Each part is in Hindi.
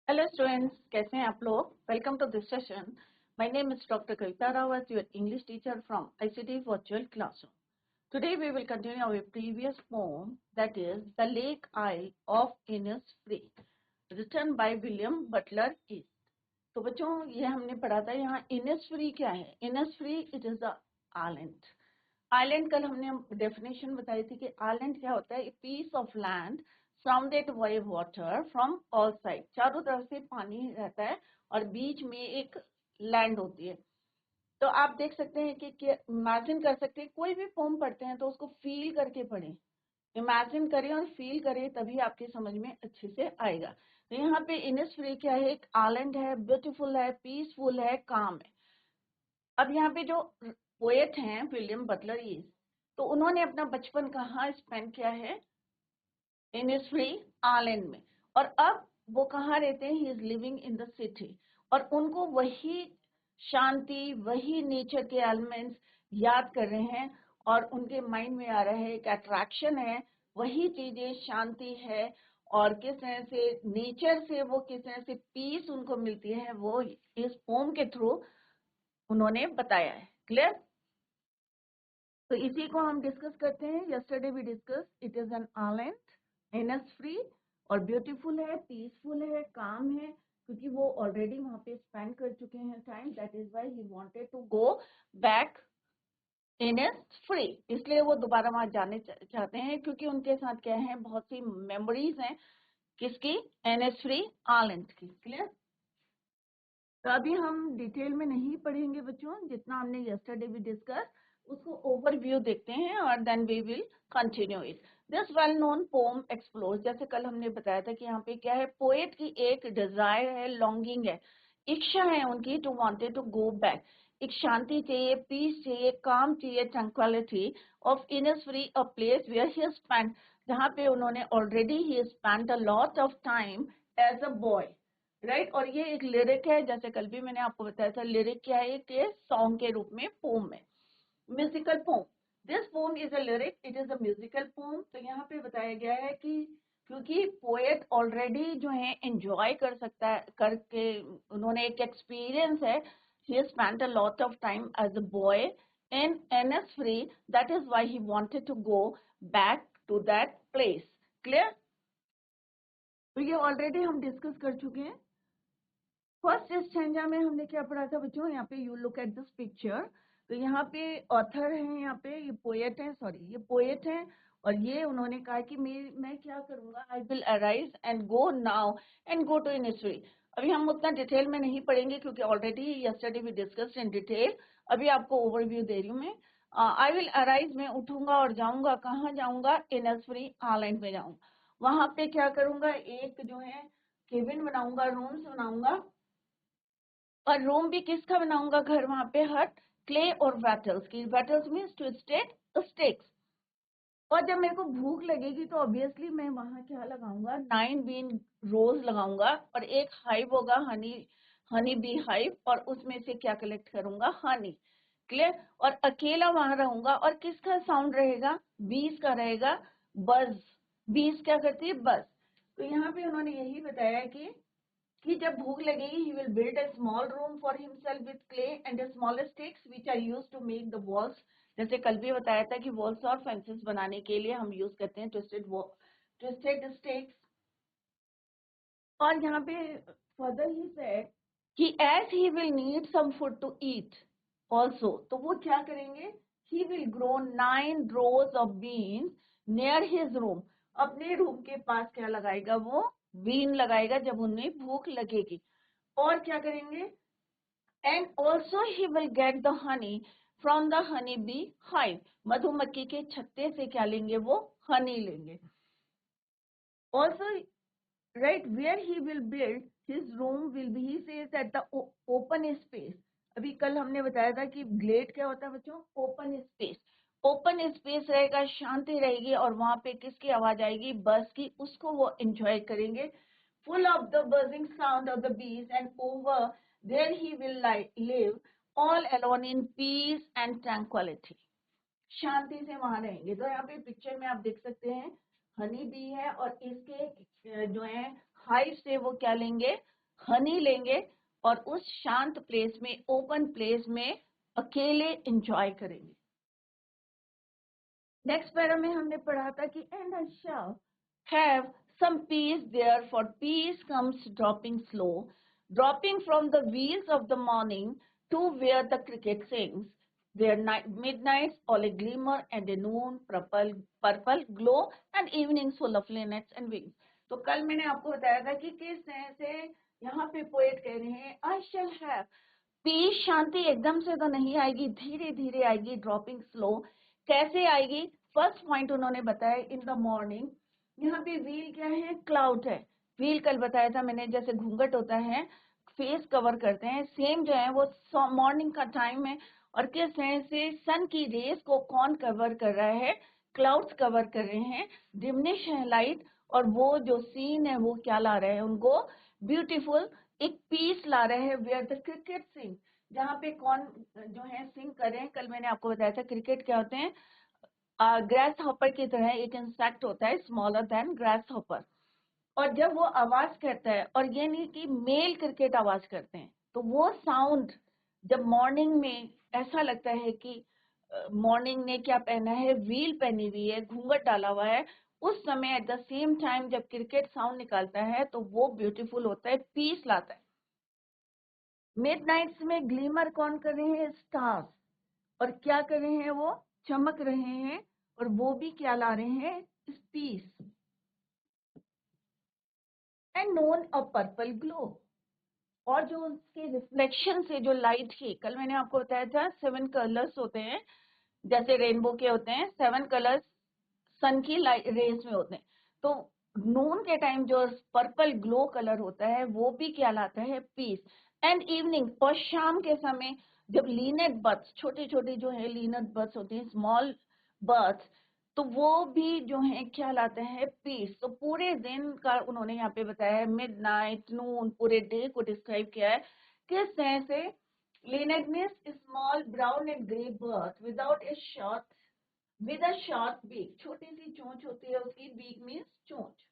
Hello students, कैसे हैं आप लोग? Welcome to this session. My name is Dr. Kavita Rawat, your English teacher from ICT Virtual Classroom. Today we will continue our previous poem, that is The Lake Isle of Innisfree, written by William Butler Yeats. तो बच्चों ये हमने पढ़ा था यहाँ Innisfree क्या है? Innisfree it is the island. Island कल हमने डेफिनेशन बताई थी कि आइलैंड क्या होता है? A piece of land surrounded by water from all side, चारों तरफ से पानी रहता है और बीच में एक लैंड होती है। तो आप देख सकते हैं कि इमेजिन कर सकते हैं, कोई भी पोम पढ़ते हैं तो उसको फील करके पढ़ें, इमेजिन करें और फील करें, तभी आपके समझ में अच्छे से आएगा। तो यहाँ पे इनिसफ्री क्या है? एक आइलैंड है, ब्यूटीफुल है, पीसफुल है, काम है। अब यहाँ पे जो पोएट हैं विलियम बटलर ईज, तो उन्होंने अपना बचपन कहाँ स्पेंड किया है? इनिसफ्री आइलैंड में। और अब वो कहाँ रहते हैं? He is living in the city. और उनको वही शांति, वही नेचर के एलिमेंट्स याद कर रहे हैं और उनके माइंड में आ रहा है, एक अट्रैक्शन है, वही चीजें, शांति है और किस तरह से नेचर से वो किस तरह से पीस उनको मिलती है, वो इस पोम के थ्रू उन्होंने बताया है। क्लियर? तो इसी को हम डिस्कस करते हैं। Yesterday we discuss it is an island, Innisfree, और ब्यूटीफुल है, पीसफुल है, काम है, क्योंकि वो ऑलरेडी वहां पे स्पेंड कर चुके हैं time. That is why he wanted to go back Innisfree, इसलिए वो दोबारा वहां जाने चाहते हैं, क्योंकि उनके साथ क्या है, बहुत सी मेमोरीज हैं। किसकी? इनिसफ्री आइलैंड की। क्लियर? तो अभी हम डिटेल में नहीं पढ़ेंगे बच्चों, जितना हमने यस्टरडे भी डिस्कस, उसको ओवरव्यू देखते हैं और then we will continue it. This well known poem explore, जैसे कल हमने बताया था कि यहाँ पे क्या है, पोएट की एक डिजायर है, लॉन्गिंग है, इच्छा है उनकी, to wanted to go back. एक शांति चाहिए, पीस चाहिए, काम चाहिए, tranquillity of Innisfree, a place where he spend, जहाँ पे उन्होंने already he spend a lot of time as a boy. Right? और ये एक लिरिक है, जैसे कल भी मैंने आपको बताया था, लिरिक क्या है कि सॉन्ग के रूप में, पोम है, musical poem. This poem is a lyric, it is a musical poem. तो यहाँ पे बताया गया है कि क्योंकि पोएट ऑलरेडी जो है एंजॉय कर सकता है, करके उन्होंने एक एक्सपीरियंस है, he spent a lot of time as a boy in Innisfree, that is why he wanted to go back to that place. Clear? तो ये ऑलरेडी हम डिस्कस कर चुके हैं। फर्स्ट स्टैंजा में हमने क्या पढ़ा था बच्चों? यहाँ पे you look at this picture. तो यहाँ पे ऑथर है, यहाँ पे ये पोएट है, सॉरी ये पोएट है, और ये उन्होंने कहा कि मैं क्या करूंगा, I will arise and go now and go to Innisfree. अभी हम उतना डिटेल में नहीं पढ़ेंगे क्योंकि already yesterday we discussed in detail. अभी आपको ओवरव्यू दे रही हूँ मैं। आई विल अराइज, मैं उठूंगा और जाऊंगा, कहाँ जाऊंगा? इनिसफ्री आइलैंड में जाऊंगा। वहां पे क्या करूंगा? एक जो है केबिन बनाऊंगा, रूम्स बनाऊंगा, और रूम भी किसका बनाऊंगा? घर वहां पे हट, क्ले और वेटल्स की। वेटल्स मीन्स ट्विस्टेड स्टिक्स। और जब मेरे को भूख लगेगी तो ऑब्वियसली मैं वहां क्या लगाऊंगा? 9 बीन रोज लगाऊंगा, और एक हाइव होगा, हनी हनी बी हाइव, और उसमें से क्या कलेक्ट करूंगा? हनी। क्लियर? और अकेला वहां रहूंगा, और किसका साउंड रहेगा? बीज का रहेगा, बज। बीज क्या करती है? बज। तो यहाँ पे उन्होंने यही बताया कि जब भूख लगेगी, he will build a small room for himself with clay and a small sticks which are used to make the walls. जैसे कल भी बताया था कि वॉल्स और फेंसेस बनाने के लिए हम यूज करते हैं ट्विस्टेड स्टिक्स। और यहाँ पे फर्दर ही सेड कि as he will need some food to eat also, तो वो क्या करेंगे? He will grow 9 rows of beans near his room. अपने रूम के पास क्या लगाएगा वो? बीन लगाएगा जब उन्हें भूख लगेगी। और क्या करेंगे? And also he will get the honey from the honey bee hive. मधुमक्खी के छत्ते से क्या लेंगे वो? हनी लेंगे। Also, right, where he will build his room will be, he says, at the open space. अभी कल हमने बताया था कि ग्लेड क्या होता है बच्चों? Open space. ओपन स्पेस रहेगा, शांति रहेगी, और वहां पे किसकी आवाज आएगी? बस की। उसको वो एंजॉय करेंगे, full of the buzzing sound of the bees, and over there he will live all alone in peace and tranquility. शांति से वहां रहेंगे। तो यहाँ पे पिक्चर में आप देख सकते हैं, हनी बी है, और इसके जो है हाइव से वो क्या लेंगे? हनी लेंगे और उस शांत प्लेस में, ओपन प्लेस में अकेले एंजॉय करेंगे। नेक्स्ट पैरा में हमने पढ़ा था कि and I shall have some peace there, for peace comes dropping slow, dropping from the wheels of the morning to where the cricket sings, where midnights all a glimmer and a noon purple glow and evenings full of linnets and wings. तो कल मैंने आपको बताया था कि किस तरह से यहाँ पे पोएट कह रहे हैं आई शैल हैव पीस। शांति एकदम से तो नहीं आएगी, धीरे धीरे आएगी, ड्रॉपिंग स्लो। कैसे आएगी? फर्स्ट पॉइंट उन्होंने बताया इन द मॉर्निंग। यहाँ पे व्हील क्या है? क्लाउड है। व्हील कल बताया था मैंने, जैसे घूंघट होता है, फेस कवर करते हैं, सेम जो है वो मॉर्निंग का टाइम है। और किस तरह से सन की रेस को कौन कवर कर रहा है? क्लाउड्स कवर कर रहे हैं, डिमिनिश है लाइट, और वो जो सीन है वो क्या ला रहे हैं? उनको ब्यूटीफुल एक पीस ला रहे हैं, वेयर द क्रिकेट सिंग, जहाँ पे कौन जो है सिंग कर रहे हैं। कल मैंने आपको बताया था क्रिकेट क्या होते हैं, ग्रास हॉपर की तरह एक इंसेक्ट होता है, स्मॉलर देन ग्रास हॉपर। और जब वो आवाज करता है, और ये नहीं कि मेल क्रिकेट आवाज करते हैं, तो वो साउंड जब मॉर्निंग में ऐसा लगता है कि मॉर्निंग ने क्या पहना है? व्हील पहनी हुई है, घूंघट डाला हुआ है। उस समय एट द सेम टाइम जब क्रिकेट साउंड निकालता है तो वो ब्यूटीफुल होता है, पीस लाता है। मिडनाइट्स में ग्लीमर कौन कर रहे हैं? स्टार्स। और क्या कर रहे हैं? वो चमक रहे हैं, और वो भी क्या ला रहे हैं? Peace. And noon a purple glow, और जो उसके रिफ्लेक्शन से जो लाइट की, कल मैंने आपको बताया था 7 कलर्स होते हैं, जैसे रेनबो के होते हैं 7 कलर्स, सन की लाइट रेस में होते हैं। तो नून के टाइम जो पर्पल ग्लो कलर होता है वो भी क्या लाता है? पीस। एंड इवनिंग, और शाम के समय जब लीनेट बर्ड्स, छोटे छोटे जो है लीनेट बर्ड्स होते हैं, स्मॉल बर्ड्स, तो वो भी जो है क्या लाते हैं? पीस। तो पूरे दिन का उन्होंने यहाँ पे बताया है, मिडनाइट, नून, पूरे डे को डिस्क्राइब किया है किस तरह से। Linnet means small brown and grey bird without a short, with a short beak, छोटी सी चोंच होती है उसकी, बीक मीन्स चोंच।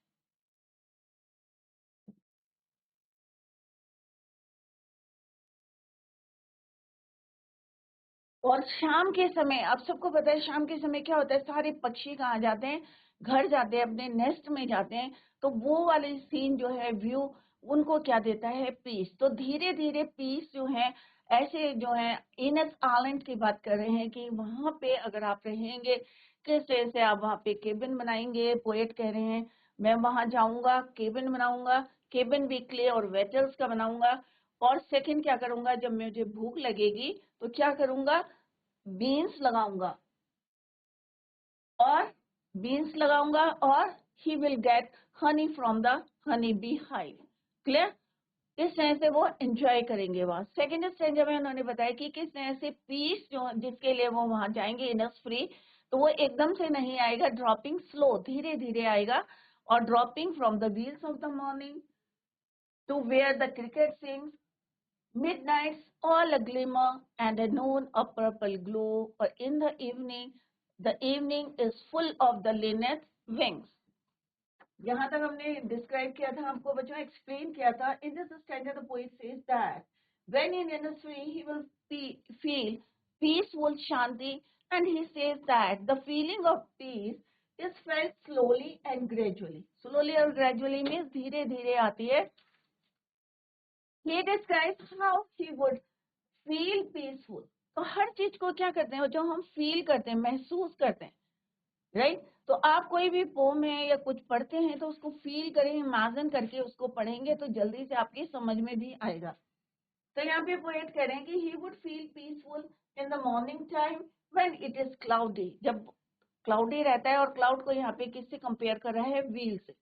और शाम के समय, आप सबको पता है शाम के समय क्या होता है? सारे पक्षी कहाँ जाते हैं? घर जाते हैं, अपने नेस्ट में जाते हैं। तो वो वाली सीन जो है, व्यू, उनको क्या देता है? पीस। तो धीरे धीरे पीस जो है, ऐसे जो है इनस आइलैंड की बात कर रहे हैं कि वहां पे अगर आप रहेंगे, किस तरह से आप वहां पे केबिन बनाएंगे। पोएट कह रहे हैं मैं वहां जाऊंगा, केबिन बनाऊंगा, केबिन भी क्ले और वेटल्स का बनाऊंगा। और सेकंड क्या करूंगा? जब मुझे भूख लगेगी तो क्या करूंगा? बीन्स लगाऊंगा, और बीन्स लगाऊंगा, और he will get honey from the honey bee hive. Clear? इस तरह से वो एंजॉय करेंगे वहां। सेकेंड स्टेज में उन्होंने बताया कि किस तरह से पीस जो जिसके लिए वो वहां जाएंगे, इनस फ्री, तो वो एकदम से नहीं आएगा, ड्रॉपिंग स्लो, धीरे धीरे आएगा। और dropping from the wheels of the morning to where the cricket sings, midnights all a glimmer and a noon a purple glow, or in the evening is full of the linnet's wings. यहाँ तक हमने डिस्क्राइब किया था, आपको बच्चों एक्सप्लेन किया था। In this standard the poet says that when in industry he will feel peaceful shanti, and he says that the feeling of peace is felt slowly and gradually. Slowly और gradually means धीरे धीरे आती है। He describes how he would feel peaceful. तो हर चीज को क्या करते हैं? जो हम फील करते हैं, महसूस करते हैं, राइट? तो आप कोई भी पोम है या कुछ पढ़ते हैं तो उसको फील करें, इमेजिन करके उसको पढ़ेंगे तो जल्दी से आपकी समझ में भी आएगा। तो यहाँ पे पोएट कह रहे हैं कि he would feel peaceful in the morning time when it is cloudy, जब क्लाउडी रहता है। और क्लाउड को यहाँ पे किससे कंपेयर कर रहा है? व्हील से।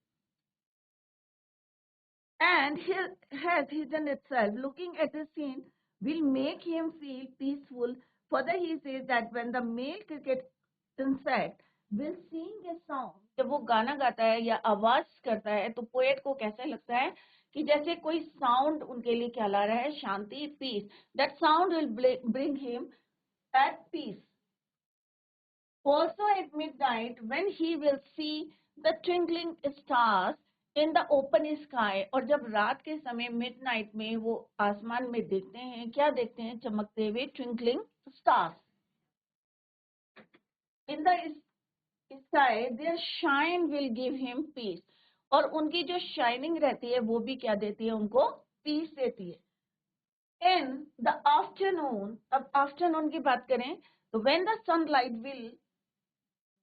And his has hidden itself. Looking at the scene will make him feel peaceful. Further, he says that when the male cricket insect will sing a song, जब वो गाना गाता है या आवाज करता है, तो पोएट को कैसा लगता है कि जैसे कोई साउंड उनके लिए क्या ला रहा है? शांति, piece. That sound will bring him at peace. Also at midnight, when he will see the twinkling stars in the open sky, और जब रात के समय मिडनाइट में वो आसमान में देखते हैं, क्या देखते हैं? चमकते हुए twinkling stars in the sky, their shine will give him peace. और उनकी जो शाइनिंग रहती है वो भी क्या देती है? उनको पीस देती है। इन द आफ्टरनून, अब आफ्टरनून की बात करें तो when the sunlight will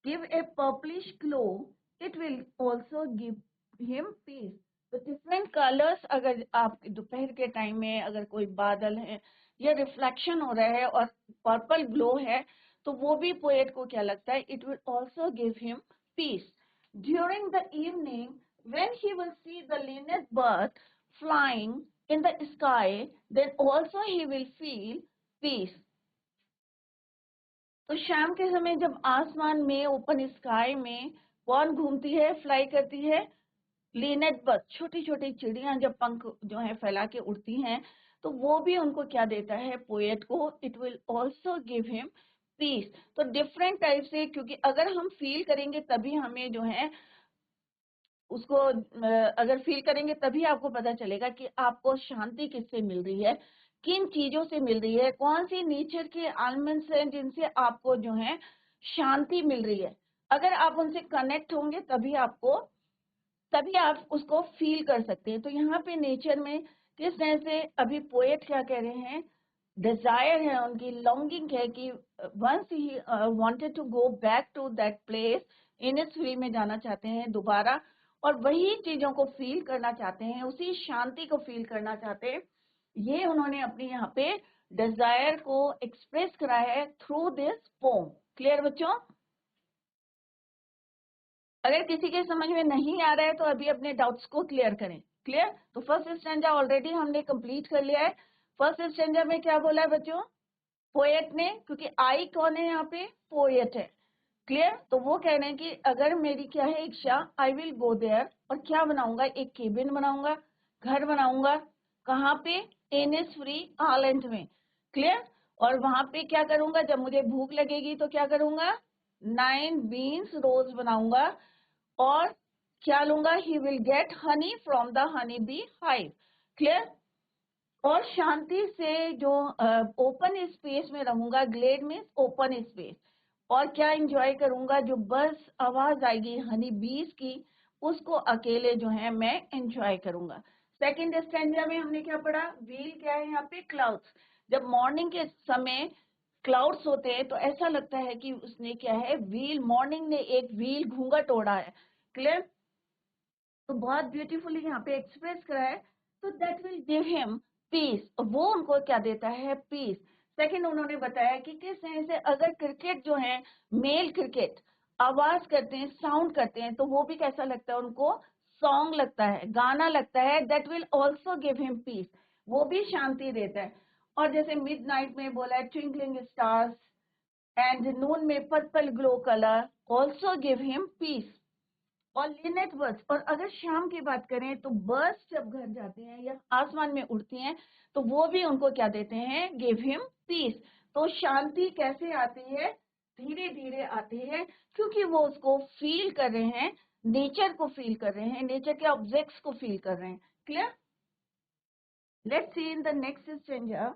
give a purplish glow, it will also give him peace. तो डिफरेंट कलर्स, अगर आप दोपहर के टाइम में अगर कोई बादल है या रिफ्लेक्शन हो रहा है और पर्पल ग्लो है, तो वो भी पोएट को क्या लगता है? It will also give him peace. During the evening when he will see the linnet bird flying in the sky, then also he will feel peace. तो शाम के समय जब आसमान में ओपन स्काई में कौन घूमती है, फ्लाई करती है? लीनेट बर्ड, छोटी छोटी चिड़ियां जब पंख जो है फैला के उड़ती हैं, तो वो भी उनको क्या देता है? पोएट को it will also give him peace. तो डिफरेंट टाइप से, क्योंकि अगर हम फील करेंगे तभी हमें जो है उसको अगर फील करेंगे तभी आपको पता चलेगा कि आपको शांति किससे मिल रही है, किन चीजों से मिल रही है, कौन सी नेचर के एलिमेंट्स हैं जिनसे आपको जो है शांति मिल रही है. अगर आप उनसे कनेक्ट होंगे तभी आप उसको फील कर सकते हैं. तो यहाँ पे नेचर में किस तरह से अभी पोएट क्या कह रहे हैं? डिजायर है, उनकी लॉन्गिंग है कि once he wanted to go back to that place, Innisfree में जाना चाहते हैं दोबारा, और वही चीजों को फील करना चाहते हैं, उसी शांति को फील करना चाहते हैं. ये उन्होंने अपनी यहाँ पे डिजायर को एक्सप्रेस करा है थ्रू दिस पोम. क्लियर बच्चों? अगर किसी के समझ में नहीं आ रहा है तो अभी अपने डाउट्स को क्लियर करें. क्लियर? तो फर्स्ट स्टैंजा ऑलरेडी हमने कंप्लीट कर लिया है. फर्स्ट स्टैंजा में क्या बोला है बच्चों? पोएट ने, क्योंकि आई कौन है यहाँ पे? पोएट है. क्लियर? तो वो कह रहे हैं कि अगर मेरी क्या है इच्छा, आई विल गो देयर, और क्या बनाऊंगा? एक केबिन बनाऊंगा, घर बनाऊंगा. कहाँ पे? इनिसफ्री आइलैंड में. क्लियर? और वहां पे क्या करूंगा? जब मुझे भूख लगेगी तो क्या करूंगा? 9 बीन्स रोज बनाऊंगा. और क्या लूंगा? He will get honey from the honey bee hive. Clear? और शांति से जो ओपन स्पेस में रहूंगा, ग्लेड में ओपन स्पेस, और क्या एंजॉय करूंगा? जो बस आवाज आएगी हनी बीज की, उसको अकेले जो है मैं एंजॉय करूंगा. सेकंड स्टैंजा में हमने क्या पढ़ा? व्हील क्या है यहाँ पे? क्लाउड्स. जब मॉर्निंग के समय क्लाउड्स होते हैं तो ऐसा लगता है कि उसने क्या है? व्हील, मॉर्निंग ने एक व्हील घूंघट ओढ़ा है. क्लियर? तो बहुत ब्यूटीफुली यहाँ पे एक्सप्रेस करा है. तो that will give him peace, वो उनको क्या देता है? पीस. सेकंड उन्होंने बताया कि किस तरह से अगर क्रिकेट जो है, मेल क्रिकेट आवाज करते हैं, साउंड करते हैं, तो वो भी कैसा लगता है उनको? सॉन्ग लगता है, गाना लगता है. That will also give him peace, वो भी शांति देता है. और जैसे मिडनाइट में बोला है ट्विंकलिंग स्टार्स, एंड नून में purple glow colour also give him peace. और लिनेट बर्ड्स, और अगर शाम की बात करें तो बर्ड्स जब घर जाते हैं या आसमान में उड़ती हैं, तो वो भी उनको क्या देते हैं? Give him peace. तो शांति कैसे आती है? धीरे धीरे आती है, क्योंकि वो उसको फील कर रहे हैं, नेचर को फील कर रहे हैं, नेचर के ऑब्जेक्ट्स को फील कर रहे हैं. Clear? Let's see in the next stranger.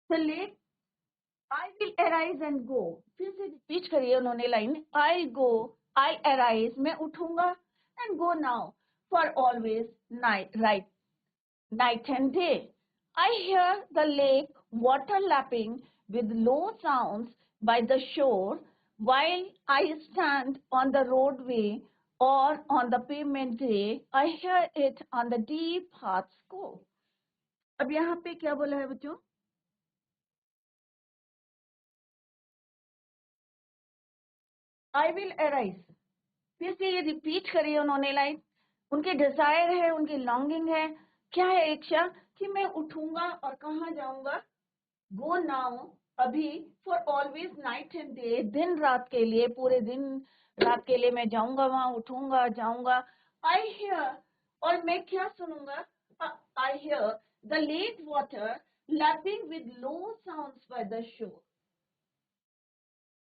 The lake, I will arise and go. फिर से रिपीट करिए उन्होंने line. I go, I arise, मैं उठूंगा, and go now, for always night, right, night and day. I hear the lake water lapping with low sounds by the shore, while I stand on the roadway or on the pavement day. I hear it on the deep paths go. अब यहाँ पे क्या बोला है बच्चों? I will arise. फिर से ये रिपीट करिए उन्होंने लाइन. उनके डिजायर है, उनकी लॉन्गिंग है, क्या है इच्छा? कि मैं उठूंगा और कहाँ जाऊंगा? गो नाउ, अभी, for always night and day, दिन रात के लिए, पूरे दिन रात के लिए मैं जाऊंगा वहां, उठूंगा, जाऊंगा. आई हियर, और मैं क्या सुनूंगा? I hear the lake water lapping with low sounds by the shore.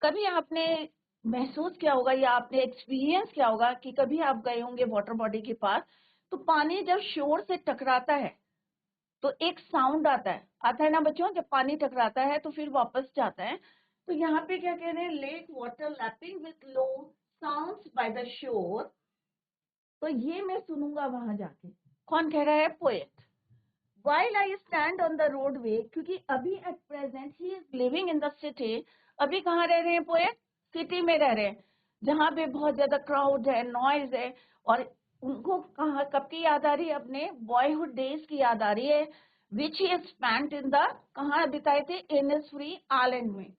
कभी आपने महसूस क्या होगा या आपने एक्सपीरियंस क्या होगा कि कभी आप गए होंगे वाटर बॉडी के पास, तो पानी जब शोर से टकराता है तो एक साउंड आता है ना बच्चों, जब पानी टकराता है तो फिर वापस जाता है। तो यहाँ पे क्या कह रहे हैं, lake water lapping with low sounds by the shore. तो ये मैं सुनूंगा वहां जाके। कौन कह रहा है, poet. While I stand on the roadway, क्योंकि अभी at present he is living in the city। अभी कहाँ रह रहे हैं पोएट, सिटी में रह रहे हैं, जहाँ पे बहुत ज्यादा क्राउड है, नॉइज है, और उनको कहाँ कब की याद आ रही है, अपने बॉयहुड डेज की याद आ रही है, विच ही स्पेंट इन द, कहाँ बिताए थे, इनिसफ्री आइलैंड में।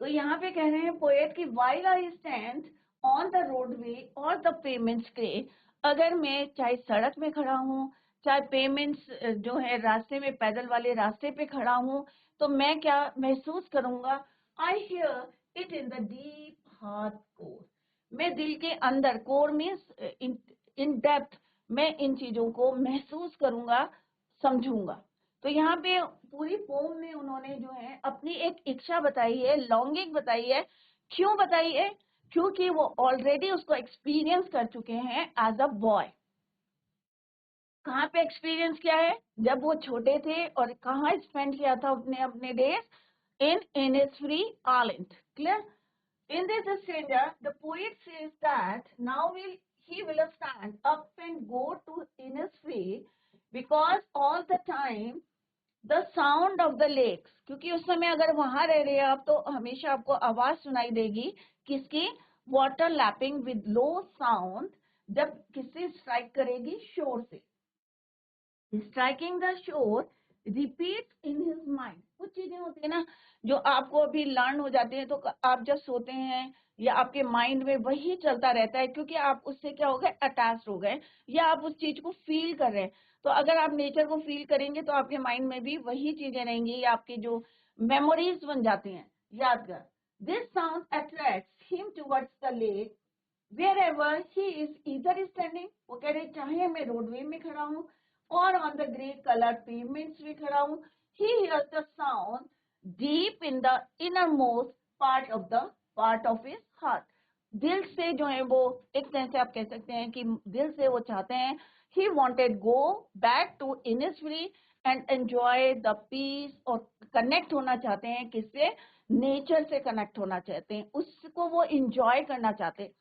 तो यहाँ पे कह रहे हैं पोएट कि while I stand on the roadway और the pavement scrape, अगर मैं चाहे सड़क में खड़ा हूँ, चाहे पेमेंट्स जो है रास्ते में, पैदल वाले रास्ते पे खड़ा हूँ, तो मैं क्या महसूस करूंगा, I hear it in the deep heart core. मैं दिल के अंदर, कोर मीन्स इन डेप्थ, मैं इन चीजों को महसूस करूंगा, समझूंगा। तो यहाँ पे पूरी पोम में उन्होंने जो है अपनी एक इच्छा बताई है, लॉन्गिंग बताई है। क्यों बताई है, क्योंकि वो ऑलरेडी उसको एक्सपीरियंस कर चुके हैं एज अ बॉय। कहाँ पे एक्सपीरियंस किया है, जब वो छोटे थे, और कहाँ स्पेंड किया था अपने अपने days, in Innisfree island. Clear. In this stranger, the poet says that now he will stand up and go to Innisfree because all the time the sound of the lakes, क्योंकि उस समय अगर वहां रह रहे हैं आप तो हमेशा आपको आवाज सुनाई देगी, किसकी, water lapping with low sound, जब किससे स्ट्राइक करेगी, शोर से। Striking the shore repeat in his mind. कुछ चीजें होती है ना जो आपको अभी लर्न हो जाती है, तो आप जब सोते हैं या आपके माइंड में वही चलता रहता है, क्योंकि आप उससे क्या हो गए, अटैच हो गए, या आप उस चीज को फील कर रहे हैं। तो अगर आप नेचर को फील करेंगे तो आपके माइंड में भी वही चीजें रहेंगी, या आपकी जो मेमोरीज बन जाती हैं यादगार। This sound attracts him towards the lake wherever he is either standing, वो कह रहे चाहे मैं रोडवे में खड़ा हूँ और on the grey colored pavements में खड़ा हूँ, he hears the sound deep in the innermost part of his heart। दिल से जो है वो, एक तरह से आप कह सकते हैं कि दिल से वो चाहते हैं, he wanted go back to Innisfree and enjoy the peace, और कनेक्ट होना चाहते हैं किससे, नेचर से कनेक्ट होना चाहते हैं, उसको वो इंजॉय करना चाहते हैं।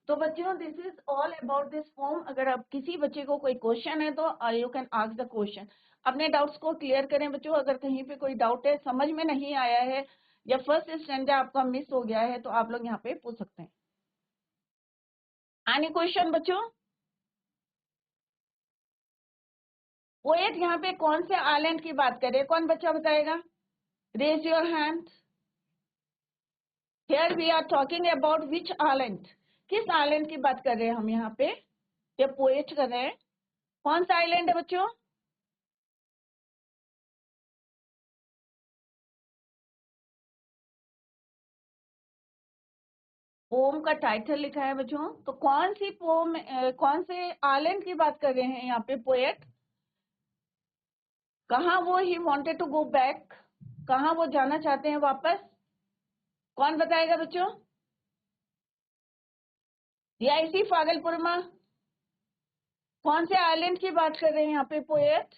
तो बच्चों this is all about this form. अगर आप किसी बच्चे को कोई क्वेश्चन है तो you can ask the question. अपने डाउट्स को क्लियर करें बच्चों। अगर कहीं पे कोई डाउट है, समझ में नहीं आया है, या फर्स्ट स्टैंडर्ड आपका मिस हो गया है, तो आप लोग यहाँ पे पूछ सकते हैं। एनी क्वेश्चन बच्चों? पोएट यहाँ पे कौन से आइलैंड की बात कर रहे हैं, कौन बच्चा बताएगा, raise your hand. Here we are talking about which island, किस आइलैंड की बात कर रहे हैं हम यहाँ पे, ये पोएट कर रहे हैं। कौन सा आइलैंड है बच्चों? पोम का टाइटल लिखा है बच्चों, तो कौन सी पोम, कौन से आइलैंड की बात कर रहे हैं यहाँ पे पोएट, कहाँ वो he wanted to go back, कहाँ वो जाना चाहते हैं वापस, कौन बताएगा बच्चों? या इसी भागलपुर में कौन से आइलैंड की बात कर रहे हैं यहाँ पे पोएट?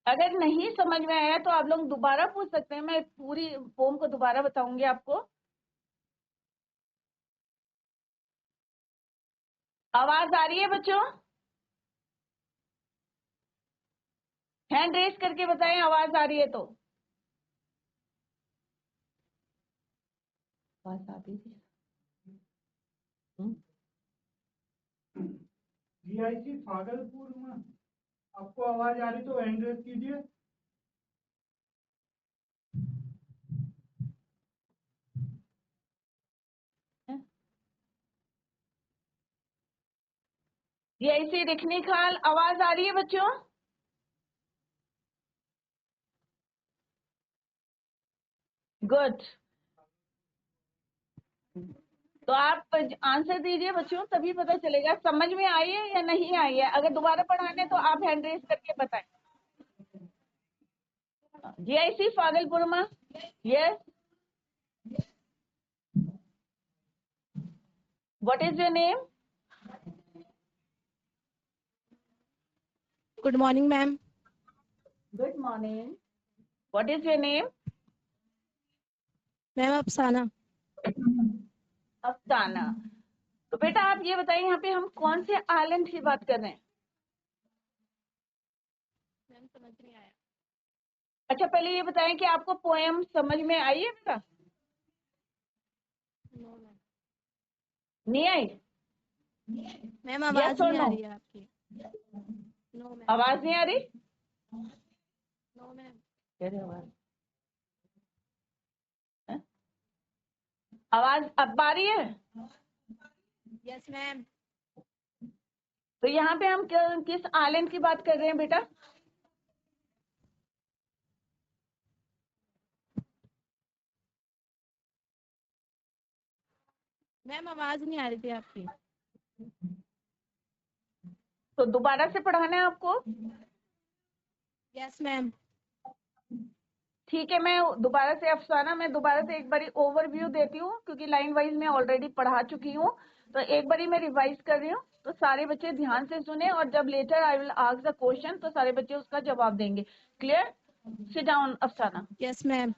अगर नहीं समझ में आया तो आप लोग दोबारा पूछ सकते हैं, मैं पूरी पोम को दोबारा बताऊंगी आपको। आवाज आ रही है बच्चों? हैंड रेस करके बताएं आवाज आ रही है तो। आवाज आ रही है। जीआईसी भागलपुर में आपको आवाज आ रही तो हैंड रेस कीजिए। जीआईसी रिखनी खाल, आवाज आ रही है बच्चों? गुड। तो आप आंसर दीजिए बच्चों, तभी पता चलेगा समझ में आई है या नहीं आई है। अगर दोबारा पढ़ाने तो आप हैंड रेस करके बताएं। जीआईसी भागलपुर में Yes. What is your name? Good morning, ma'am. Good morning. What is your name? Ma'am अफसाना. अफसाना. तो बेटा आप ये बताइए यहाँ पे हम कौन से आइलैंड की बात कर रहे हैं? मैम समझ नहीं आया. अच्छा पहले ये बताएं कि आपको पोएम समझ में आई है बेटा? No ma'am. नहीं आई? मैम आवाज Yes or नहीं आ no? रही है आपकी. No ma'am. आवाज नहीं आ रही? No ma'am. कह रहे आवाज हैं? आवाज अब आ रही है? Yes ma'am. तो यहाँ पे हम किस आइलैंड की बात कर रहे हैं बेटा? मैम आवाज नहीं आ रही थी आपकी. तो दोबारा से पढ़ाना है आपको? Yes ma'am. ठीक है, मैं दोबारा से अफसाना मैं दोबारा से एक बारी ओवरव्यू देती हूँ क्योंकि लाइन वाइज मैं ऑलरेडी पढ़ा चुकी हूँ, तो एक बारी मैं रिवाइज कर रही हूँ, तो सारे बच्चे ध्यान से सुने और जब later I will ask the question तो सारे बच्चे उसका जवाब देंगे. Clear? Sit down Afsana. Yes ma'am.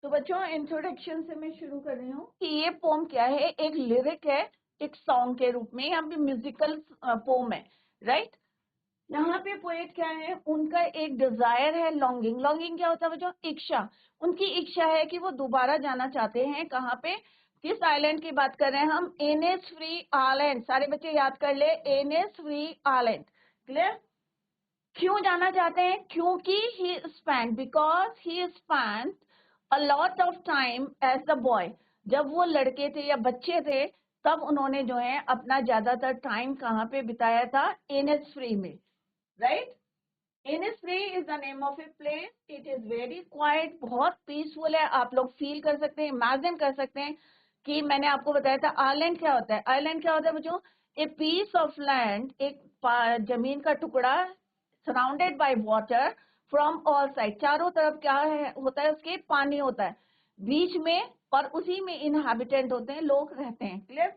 तो बच्चों इंट्रोडक्शन से मैं शुरू कर रही हूँ कि ये पोम क्या है. एक लिरिक है एक सॉन्ग के रूप में, यहाँ पे म्यूजिकल पोम है, राइट? यहाँ पे पोएट क्या है, उनका एक डिजायर है, लॉन्गिंग. लॉन्गिंग क्या होता है बच्चों? इच्छा. उनकी इच्छा है कि वो दोबारा जाना चाहते हैं. कहाँ पे? किस आइलैंड की बात कर रहे हैं हम? Innisfree island. सारे बच्चे याद कर ले, इनिसफ्री आइलैंड. क्लियर? क्यों जाना चाहते हैं? क्योंकि because he spend a lot of time as the boy. जब वो लड़के थे या बच्चे थे तब उन्होंने जो है अपना ज्यादातर टाइम कहाँ पे बिताया था? इनिसफ्री में, right? Innisfree is the name of a place. It is very quite, बहुत पीसफुल है. आप लोग फील कर सकते हैं, इमेजिन कर सकते हैं कि मैंने आपको बताया था आइलैंड क्या होता है. आइलैंड क्या होता है बच्चों? ए पीस ऑफ लैंड, एक जमीन का टुकड़ा, surrounded by water from all side. चारों तरफ क्या है होता है उसके? पानी होता है बीच में, और उसी में इनहैबिटेंट होते हैं, लोग रहते हैं. Clear?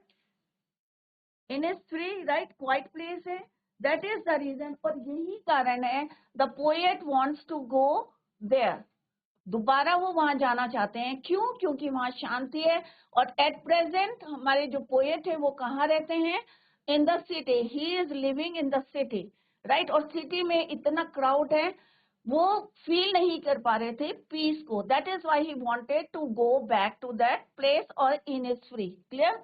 Innisfree, right, quite place है. दैट इज द रीजन, और यही कारण है the poet wants to go there. दोबारा वो वहां जाना चाहते हैं. क्यों? क्योंकि वहां शांति है. और एट प्रेजेंट हमारे जो पोएट है वो कहाँ रहते हैं? In the city. He is living in the city, right? और सिटी में इतना क्राउड है, वो फील नहीं कर पा रहे थे पीस को. That is why he wanted to go back to that place और Innisfree. Clear?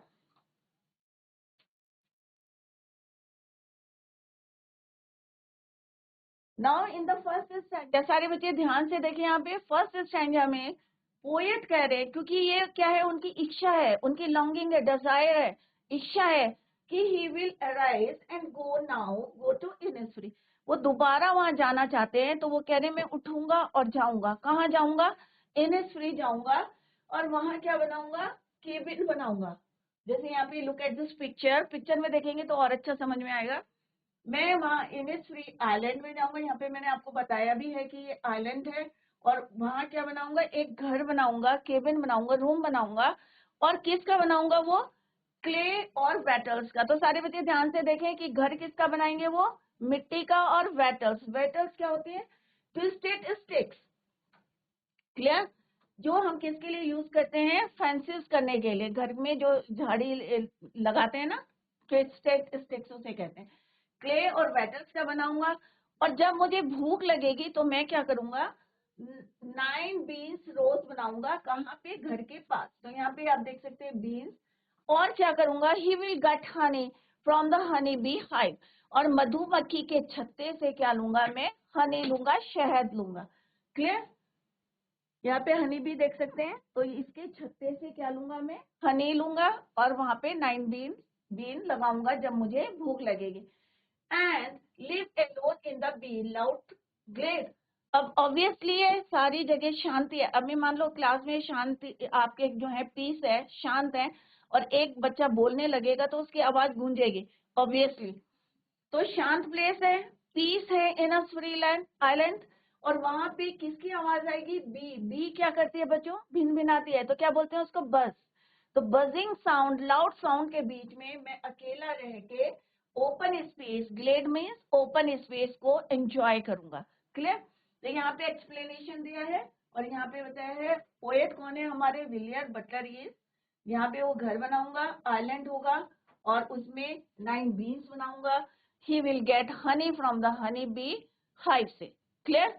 Now in the first stanza, सारे बच्चे ध्यान से देखिए, यहाँ पे फर्स्ट स्टैंजा में पोएट कह रहे हैं, क्योंकि ये क्या है? उनकी इच्छा है, उनकी लॉन्गिंग है, डिजायर है, इच्छा है कि he will arise and go now go to Innisfree. वो दोबारा वहां जाना चाहते हैं, तो वो कह रहे हैं मैं उठूंगा और जाऊंगा. कहाँ जाऊंगा? इनिसफ्री जाऊंगा. और वहां क्या बनाऊंगा? केबिन बनाऊंगा. जैसे यहाँ पे look at this picture, picture में देखेंगे तो और अच्छा समझ में आएगा. मैं वहाँ इनिसफ्री आइलैंड में जाऊंगा. यहाँ पे मैंने आपको बताया भी है कि ये आइलैंड है, और वहां क्या बनाऊंगा? एक घर बनाऊंगा, केबिन बनाऊंगा, रूम बनाऊंगा. और किसका बनाऊंगा वो? क्ले और वेटल्स का. तो सारे बच्चे ध्यान से देखें कि घर किसका बनाएंगे? वो मिट्टी का. और वेटल्स, वेटल्स क्या होती है? Twisted sticks. क्लियर? जो हम किसके लिए यूज करते हैं? फेंसेस करने के लिए, घर में जो झाड़ी लगाते हैं ना, ट्विस्टेड स्टिक्स उसे कहते हैं. क्ले और वेटल्स का बनाऊंगा. और जब मुझे भूख लगेगी तो मैं क्या करूंगा? 9 बीन्स रोज बनाऊंगा. कहाँ पे? घर के पास. तो यहाँ पे आप देख सकते हैं बीन्स. और क्या करूंगा? He will get honey from the honey bee hive. और मधुमक्खी के छत्ते से क्या लूंगा मैं? हनी लूंगा, शहद लूंगा. क्लियर? यहाँ पे हनी बी देख सकते हैं, तो इसके छत्ते से क्या लूंगा मैं? हनी लूंगा. और वहां पे 9 बीन लगाऊंगा जब मुझे भूख लगेगी. And live alone in the beloved glade. अब ऑब्वियसली ये सारी जगह शांति है। अभी मान लो क्लास में शांति, आपके जो है पीस है, शांत है, और एक बच्चा बोलने लगेगा तो उसकी आवाज गूंजेगी ऑब्वियसली। तो शांत प्लेस है, पीस है इन अ फ्री लैंड आइलैंड, और वहां पे किसकी आवाज आएगी? बी। बी क्या करती है बच्चों? भिनभिनाती है। तो क्या बोलते हैं उसको? बज। तो बजिंग साउंड, लाउड साउंड के बीच में मैं अकेला रह के open space, glade means open space को एंजॉय करूंगा। क्लियर? तो यहाँ पे एक्सप्लेनेशन दिया है, और यहाँ पे बताया है पोएट कौन है हमारे? William Butler. ये यहाँ पे वो घर बनाऊंगा, आइलैंड होगा, और उसमें 9 बीन्स बनाऊंगा। He will get honey from the honey bee hive से। क्लियर?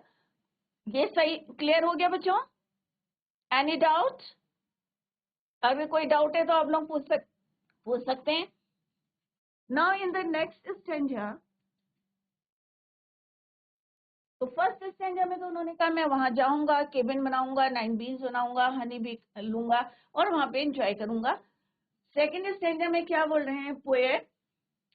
ये सही क्लियर हो गया बच्चों? Any doubt? अगर कोई डाउट है तो आप लोग पूछ सकते हैं। Now in the next stanza, तो फर्स्ट स्टेंजा में तो उन्होंने कहा मैं वहां जाऊंगा, केबिन बनाऊंगा, 9 बीन्स बनाऊंगा, हनी भी लूंगा और वहां पे एंजॉय करूंगा। सेकेंड स्टेंजा में क्या बोल रहे हैं poet?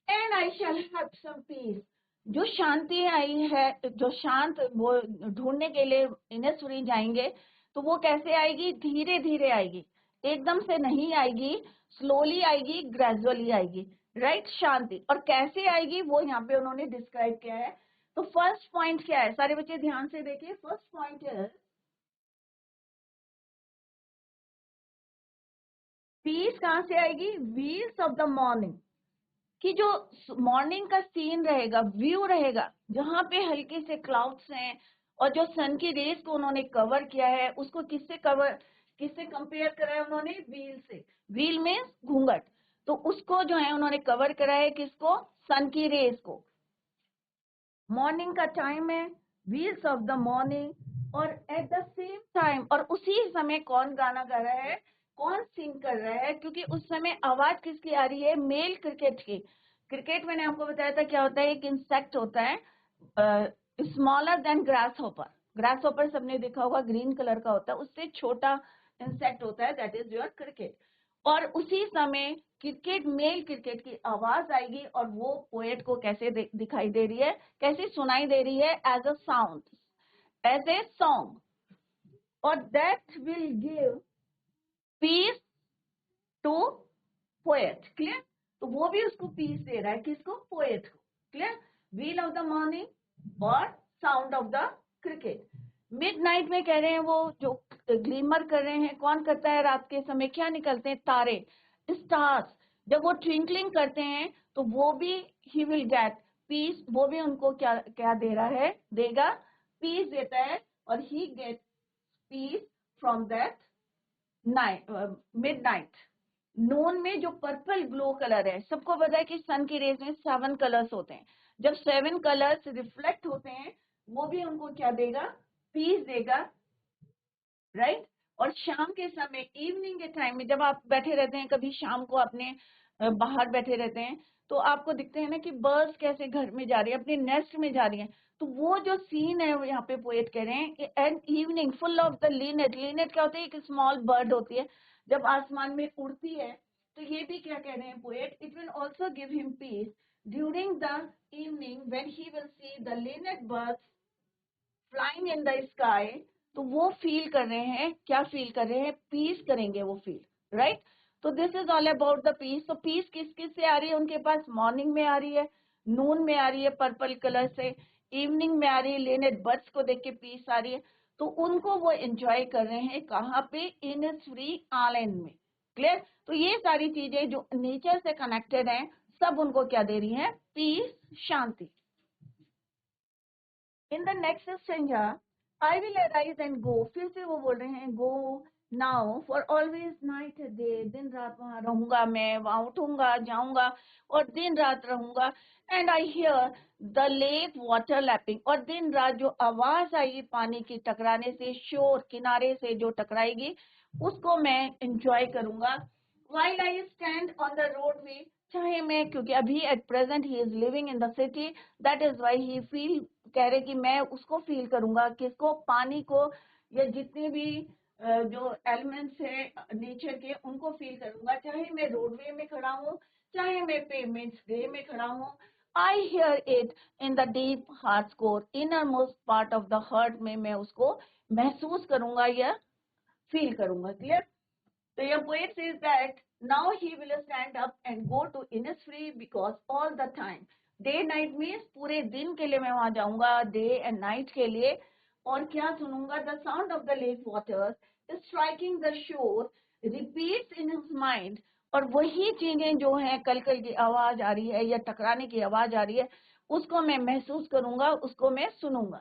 And I shall have some peace. जो शांति आई है, जो शांत वो ढूंढने के लिए इनेसुरी जाएंगे, तो वो कैसे आएगी? धीरे धीरे आएगी, एकदम से नहीं आएगी, स्लोली आएगी, ग्रेजुअली आएगी। राइट? शांति। और कैसे आएगी वो यहाँ पे उन्होंने डिस्क्राइब किया है। तो फर्स्ट पॉइंट क्या है? सारे बच्चे ध्यान से देखिए। फर्स्ट पॉइंट है पीस कहाँ से आएगी? Wheels of the morning. कि जो मॉर्निंग का सीन रहेगा, व्यू रहेगा, जहां पे हल्के से क्लाउड्स हैं, और जो सन की रेस को उन्होंने कवर किया है, उसको किससे कंपेयर करा है उन्होंने? व्हील से। व्हील में घूंघट, तो उसको जो है उन्होंने कवर करा है किसको? सन की रेस को। मॉर्निंग का टाइम है, व्हील्स ऑफ द मॉर्निंग, और एट द सेम टाइम, और उसी समय कौन गाना गा रहा है, कौन सिंग कर रहा है? क्योंकि उस समय आवाज किसकी आ रही है? मेल क्रिकेट की। क्रिकेट मैंने आपको बताया था क्या होता है? एक इंसेक्ट होता है smaller than grass hopper. Grass hopper सबने देखा होगा, ग्रीन कलर का होता है, उससे छोटा इंसेक्ट होता है, दैट इज योर क्रिकेट। और उसी समय क्रिकेट, मेल क्रिकेट की आवाज आएगी, और वो पोएट को कैसे दिखाई दे रही है, कैसे सुनाई दे रही है? As a sound, as a song, और that will give peace to poet. Clear? तो वो भी उसको पीस दे रहा है, किसको? पोएट को। Clear? Wheel of the morning और sound of the cricket. Midnight में कह रहे हैं वो जो ग्लीमर कर रहे हैं, कौन करता है? रात के समय क्या निकलते हैं? तारे, स्टार्स। जब वो ट्विंकलिंग करते हैं तो वो भी ही विल गेट पीस, वो भी उनको क्या क्या दे रहा है? देगा, पीस देता है, और he get peace from that night, midnight. Noon में जो पर्पल ग्लो कलर है, सबको पता है कि सन की रेज में 7 कलर्स होते हैं। जब 7 कलर्स रिफ्लेक्ट होते हैं, वो भी उनको क्या देगा? पीस देगा। राइट? और शाम के समय, इवनिंग के टाइम में, जब आप बैठे रहते हैं कभी शाम को अपने बाहर बैठे रहते हैं, तो आपको दिखते हैं ना कि बर्ड्स कैसे घर में जा रही है, अपने नेस्ट में जा रही है। तो वो जो सीन है वो यहाँ पे पोएट कह रहे हैं, and evening full of the Lynette. Lynette क्या होती है? एक स्मॉल बर्ड होती है, जब आसमान में उड़ती है। तो ये भी क्या कह रहे हैं poet? It will also give him peace during the evening when he will see the linnet birds flying in the sky. तो वो फील कर रहे हैं, क्या फील कर रहे हैं? पीस करेंगे वो फील। राइट? तो this is all about the peace. तो पीस किस किस से आ रही है उनके पास? मॉर्निंग में आ रही है, नून में आ रही है पर्पल कलर से, इवनिंग में आ रही है, लिनेट बर्ड्स को देख के पीस आ रही है। तो उनको वो एंजॉय कर रहे हैं कहाँ पे? इन फ्री आइलैंड में। क्लियर? तो ये सारी चीजें जो नेचर से कनेक्टेड हैं, सब उनको क्या दे रही है? पीस, शांति। In the next stanza, I will arise and go. फिर से वो बोल रहे हैं go now for always night day. दिन रात वहां रहूंगा मैं, वहां उठूंगा, जाऊंगा, और दिन रात रहूंगा। And I hear the lake water lapping. और दिन रात जो आवाज आएगी पानी की टकराने से, शोर किनारे से जो टकराएगी, उसको मैं एंजॉय करूंगा। while I stand on the roadway, चाहे मैं, क्योंकि अभी at present he is living in the city, that is why he feel, कह रहे कि मैं उसको फील करूंगा, किसको? पानी को, या जितने भी जो एलिमेंट्स है नेचर के, उनको फील करूंगा। चाहे मैं रोडवे में खड़ा हूँ, चाहे मैं पेमेंट्स डे में खड़ा हूँ, I hear it in the deep heart core, innermost part of the heart में मैं उसको महसूस करूंगा या feel करूंगा. Clear? So your poet says that now he will stand up and go to Innisfree because all the time, day night means पूरे दिन के लिए मैं वहां जाऊंगा, day and night के लिए. और क्या सुनूंगा? The sound of the lake water is striking the shore, repeats in his mind. और वही चीजें जो हैं, कल कल की आवाज आ रही है या टकराने की आवाज आ रही है, उसको मैं महसूस करूंगा, उसको मैं सुनूंगा.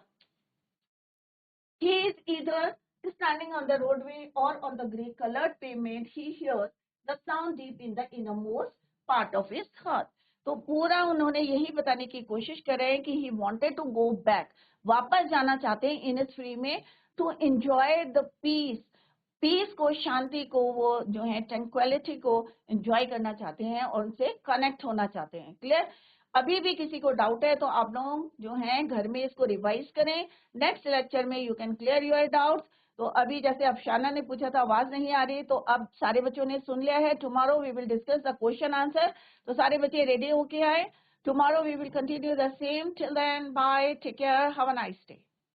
He is either standing on the roadway or on the grey colored pavement. He hears the sound deep in the innermost part of his heart. तो पूरा उन्होंने यही बताने की कोशिश कर रहे हैं कि he wanted to go back, वापस जाना चाहते हैं Innisfree में, to enjoy the peace, peace को, शांति को, वो जो है ट्रैंक्विलिटी को एंजॉय करना चाहते हैं और उनसे कनेक्ट होना चाहते हैं. क्लियर? अभी भी किसी को डाउट है तो आप लोग जो हैं घर में इसको रिवाइज करें. नेक्स्ट लेक्चर में you can clear your doubts. तो अभी जैसे अफशाना ने पूछा था आवाज नहीं आ रही, तो अब सारे बच्चों ने सुन लिया है. Tomorrow we will discuss the question answer. तो सारे बच्चे रेडी होके आए. Tomorrow we will continue the same. Till then bye, take care, have a nice day.